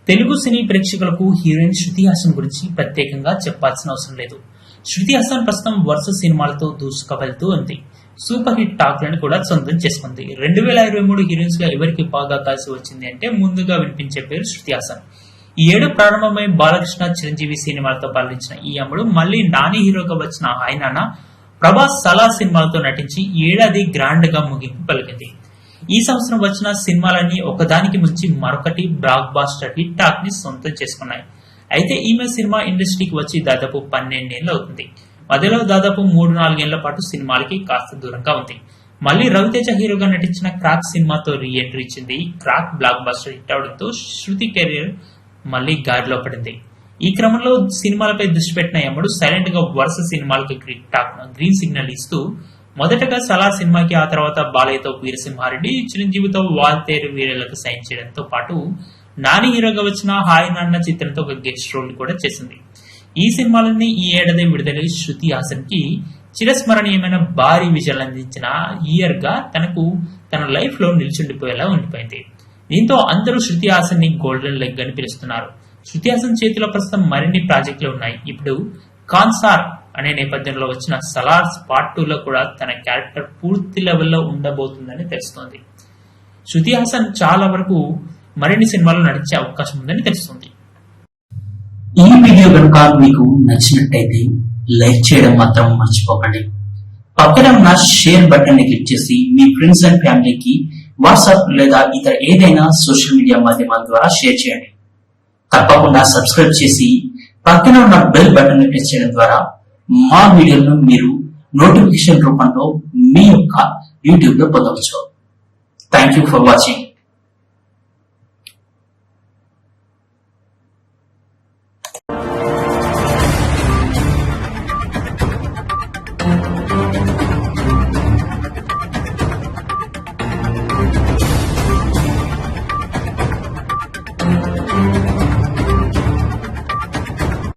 తెలుగు సినీ ప్రేక్షకులకు హీరోయిన్ శృతి హాసన్ గురించి ప్రత్యేకంగా చెప్పాల్సిన అవసరం లేదు. శృతి హాసన్ ప్రస్తుతం వరుస సినిమాలతో దూసుకువెళ్తూ ఉంది. సూపర్ హిట్ టాక్లను కూడా సొంతం చేసుకుంది. 2023 హీరోయిన్స్ గా ఎవరికి బాగా కలిసి వచ్చింది అంటే ముందుగా వినిపించే పేరు శృతి హాసన్. ఈ ఏడు ప్రారంభమై బాలకృష్ణ, చిరంజీవి సినిమాలతో పాలించిన ఈ అమ్మడు మళ్లీ నాని హీరోగా వచ్చిన హాయ్ నాన్న, ప్రభాస్, సలార్ సినిమాలతో నటించి ఏడాది గ్రాండ్ గా ముగింపు పలికింది. ఈ సంవత్సరం వచ్చిన సినిమాలన్నీ ఒకదానికి మించి మరొకటి బ్లాక్ బాస్టర్ హిట్ టాక్ ని సొంతం చేసుకున్నాయి. అయితే ఈమె సినిమా ఇండస్ట్రీకి వచ్చి దాదాపు 12 ఏళ్లు అవుతుంది. మధ్యలో దాదాపు 3-4 ఏళ్ల పాటు సినిమాలకి కాస్త దూరంగా ఉంది. మళ్లీ రవితేజ హీరోగా నటించిన క్రాక్ సినిమాతో రీ ఎంట్రీ ఇచ్చింది. క్రాక్ బ్లాక్ బాస్టర్ హిట్ అవడంతో శృతి కెరీర్ మళ్లీ గాడిలో పడింది. ఈ క్రమంలో సినిమాలపై దృష్టి పెట్టిన యముడు సైలెంట్ గా వరుస సినిమాలకి గ్రీన్ సిగ్నల్ ఇస్తూ మొదటగా సలార్ సినిమాకి, ఆ తర్వాత బాలయ్యతో వీరసింహారెడ్డి, చిరంజీవితో వాల్తేరు వీరలకు సైన్ చేయడంతో పాటు నాని హీరోగా వచ్చిన హాయ్ నాన్న చిత్రంతో ఒక గెస్ట్ రోల్ కూడా చేసింది. ఈ సినిమాలన్నీ ఈ ఏడాది విడుదలై శృతి హాసన్ కి చిరస్మరణీయమైన భారీ విజయాలు అందించిన ఇయర్ గా తన లైఫ్ లో నిల్చుండిపోయేలా ఉండిపోయింది. దీంతో అందరూ శృతి హాసన్ ని గోల్డెన్ లెగ్ అని పిలుస్తున్నారు. శృతి హాసన్ చేతిలో ప్రస్తుతం మరిన్ని ప్రాజెక్టులు ఉన్నాయి. ఇప్పుడు కాన్సార్ అనే నేపథ్యంలో వచ్చిన సలార్ పార్ట్ 2 లో కూడా తన క్యారెక్టర్ పూర్తి లెవెల్లో ఉండబోతుందని తెలుస్తోంది. శృతి హాసన్ చాలా వరకు మరిన్ని సినిమాల్లో నటించే అవకాశం ఉందని తెలుస్తుంది. ఈ వీడియో కనుక మీకు నచ్చినట్టయితే లైక్ చేయడం మాత్రం మర్చిపోకండి. పక్కన ఉన్న షేర్ బటన్ ని క్లిక్ చేసి మీ ఫ్రెండ్స్ అండ్ ఫ్యామిలీకి వాట్సాప్ లేదా ఇతర ఏదైనా సోషల్ మీడియా మాధ్యమాల ద్వారా షేర్ చేయండి. తప్పకుండా సబ్స్క్రైబ్ చేసి పక్కన ఉన్న బెల్ బటన్ ని ప్రెస్ చేయడం ద్వారా మా వీడియోలను మీరు నోటిఫికేషన్ రూపంలో మీ యొక్క యూట్యూబ్ లో పొందవచ్చు. Thank you for watching.